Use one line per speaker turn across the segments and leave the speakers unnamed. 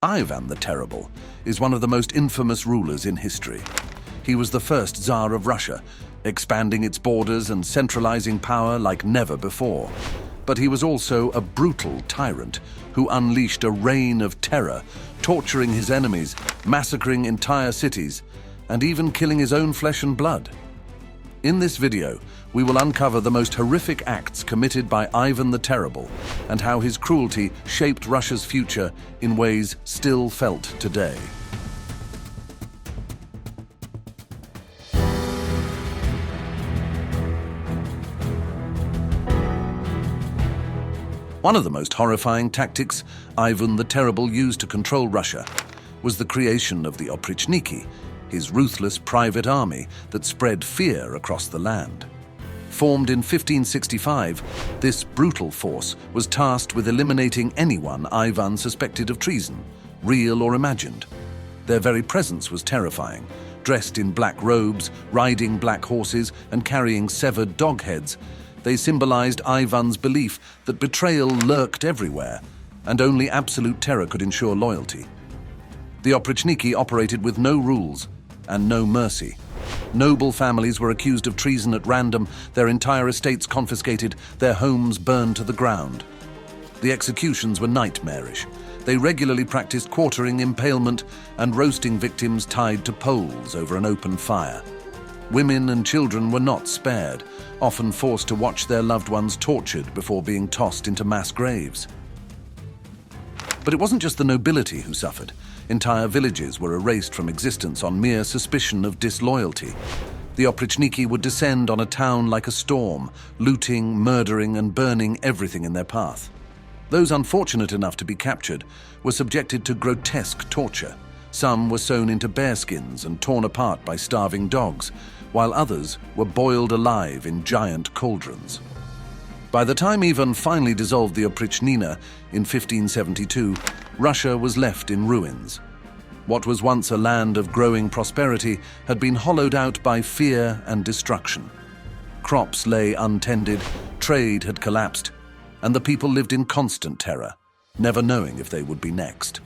Ivan the Terrible is one of the most infamous rulers in history. He was the first Tsar of Russia, expanding its borders and centralizing power like never before. But he was also a brutal tyrant who unleashed a reign of terror, torturing his enemies, massacring entire cities, and even killing his own flesh and blood. In this video, we will uncover the most horrific acts committed by Ivan the Terrible and how his cruelty shaped Russia's future in ways still felt today. One of the most horrifying tactics Ivan the Terrible used to control Russia was the creation of the Oprichniki, his ruthless private army that spread fear across the land. Formed in 1565, this brutal force was tasked with eliminating anyone Ivan suspected of treason, real or imagined. Their very presence was terrifying. Dressed in black robes, riding black horses, and carrying severed dog heads, they symbolized Ivan's belief that betrayal lurked everywhere, and only absolute terror could ensure loyalty. The Oprichniki operated with no rules and no mercy. Noble families were accused of treason at random, their entire estates confiscated, their homes burned to the ground. The executions were nightmarish. They regularly practiced quartering, impalement, and roasting victims tied to poles over an open fire. Women and children were not spared, often forced to watch their loved ones tortured before being tossed into mass graves. But it wasn't just the nobility who suffered. Entire villages were erased from existence on mere suspicion of disloyalty. The Oprichniki would descend on a town like a storm, looting, murdering, and burning everything in their path. Those unfortunate enough to be captured were subjected to grotesque torture. Some were sewn into bearskins and torn apart by starving dogs, while others were boiled alive in giant cauldrons. By the time Ivan finally dissolved the Oprichnina in 1572, Russia was left in ruins. What was once a land of growing prosperity had been hollowed out by fear and destruction. Crops lay untended, trade had collapsed, and the people lived in constant terror, never knowing if they would be next.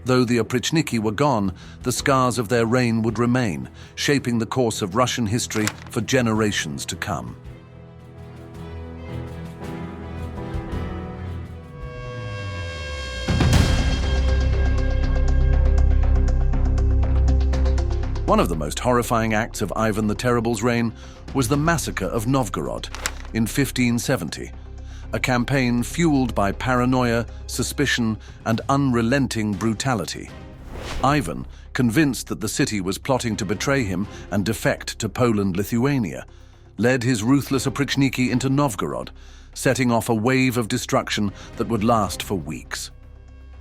Though the Oprichniki were gone, the scars of their reign would remain, shaping the course of Russian history for generations to come. One of the most horrifying acts of Ivan the Terrible's reign was the Massacre of Novgorod in 1570, a campaign fueled by paranoia, suspicion, and unrelenting brutality. Ivan, convinced that the city was plotting to betray him and defect to Poland-Lithuania, led his ruthless Oprichniki into Novgorod, setting off a wave of destruction that would last for weeks.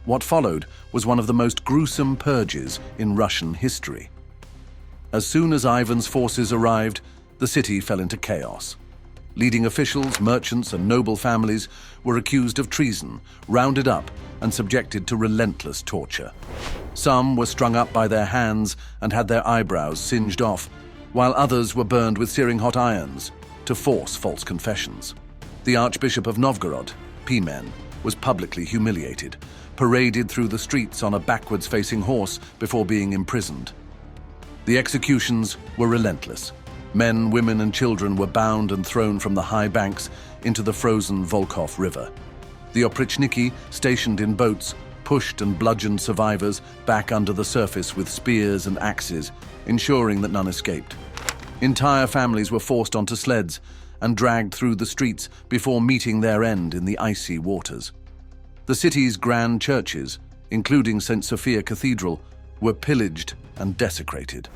What followed was one of the most gruesome purges in Russian history. As soon as Ivan's forces arrived, the city fell into chaos. Leading officials, merchants, and noble families were accused of treason, rounded up, and subjected to relentless torture. Some were strung up by their hands and had their eyebrows singed off, while others were burned with searing hot irons to force false confessions. The Archbishop of Novgorod, Pimen, was publicly humiliated, paraded through the streets on a backwards-facing horse before being imprisoned. The executions were relentless. Men, women, and children were bound and thrown from the high banks into the frozen Volkhov River. The Oprichniki, stationed in boats, pushed and bludgeoned survivors back under the surface with spears and axes, ensuring that none escaped. Entire families were forced onto sleds and dragged through the streets before meeting their end in the icy waters. The city's grand churches, including St. Sophia Cathedral, were pillaged and desecrated,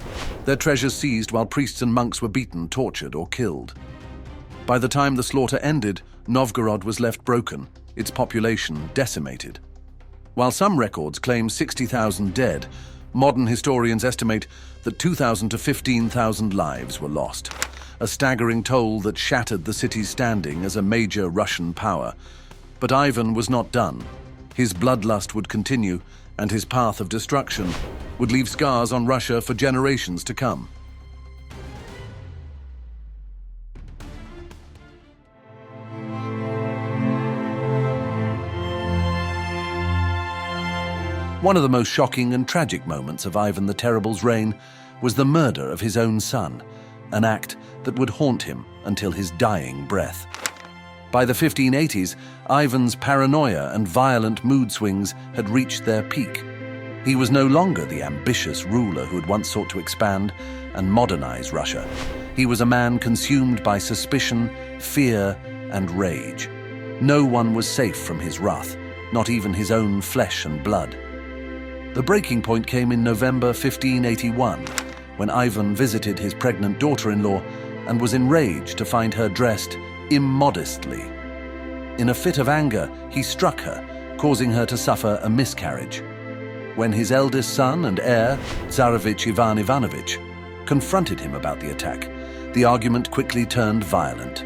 their treasures seized while priests and monks were beaten, tortured, or killed. By the time the slaughter ended, Novgorod was left broken, its population decimated. While some records claim 60,000 dead, modern historians estimate that 2,000 to 15,000 lives were lost, a staggering toll that shattered the city's standing as a major Russian power. But Ivan was not done. His bloodlust would continue, and his path of destruction would leave scars on Russia for generations to come. One of the most shocking and tragic moments of Ivan the Terrible's reign was the murder of his own son, an act that would haunt him until his dying breath. By the 1580s, Ivan's paranoia and violent mood swings had reached their peak. He was no longer the ambitious ruler who had once sought to expand and modernize Russia. He was a man consumed by suspicion, fear, and rage. No one was safe from his wrath, not even his own flesh and blood. The breaking point came in November 1581, when Ivan visited his pregnant daughter-in-law and was enraged to find her dressed immodestly. In a fit of anger, he struck her, causing her to suffer a miscarriage. When his eldest son and heir, Tsarevich Ivan Ivanovich, confronted him about the attack, the argument quickly turned violent.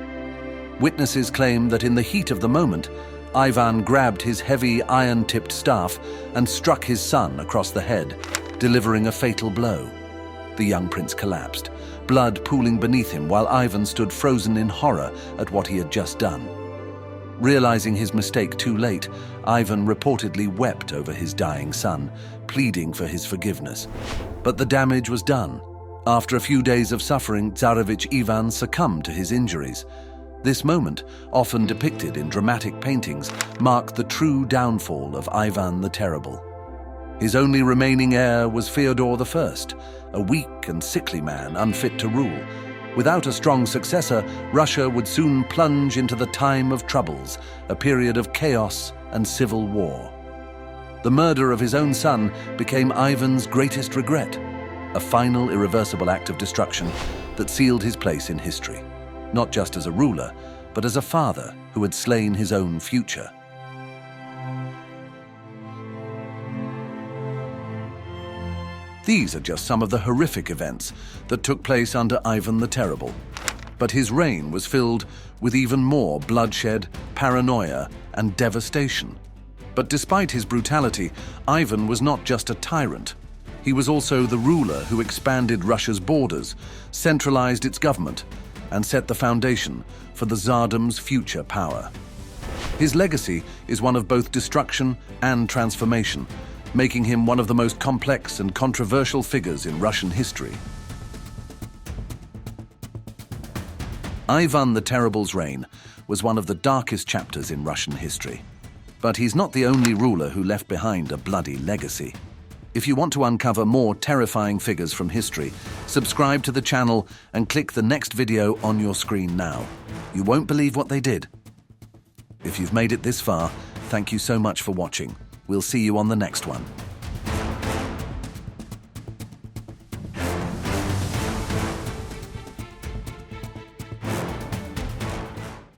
Witnesses claim that in the heat of the moment, Ivan grabbed his heavy iron-tipped staff and struck his son across the head, delivering a fatal blow. The young prince collapsed, blood pooling beneath him while Ivan stood frozen in horror at what he had just done. Realizing his mistake too late, Ivan reportedly wept over his dying son, pleading for his forgiveness. But the damage was done. After a few days of suffering, Tsarevich Ivan succumbed to his injuries. This moment, often depicted in dramatic paintings, marked the true downfall of Ivan the Terrible. His only remaining heir was Fyodor I, a weak and sickly man unfit to rule. Without a strong successor, Russia would soon plunge into the time of troubles, a period of chaos and civil war. The murder of his own son became Ivan's greatest regret, a final irreversible act of destruction that sealed his place in history, not just as a ruler, but as a father who had slain his own future. These are just some of the horrific events that took place under Ivan the Terrible. But his reign was filled with even more bloodshed, paranoia, and devastation. But despite his brutality, Ivan was not just a tyrant. He was also the ruler who expanded Russia's borders, centralized its government, and set the foundation for the Tsardom's future power. His legacy is one of both destruction and transformation, making him one of the most complex and controversial figures in Russian history. Ivan the Terrible's reign was one of the darkest chapters in Russian history. But he's not the only ruler who left behind a bloody legacy. If you want to uncover more terrifying figures from history, subscribe to the channel and click the next video on your screen now. You won't believe what they did. If you've made it this far, thank you so much for watching. We'll see you on the next one.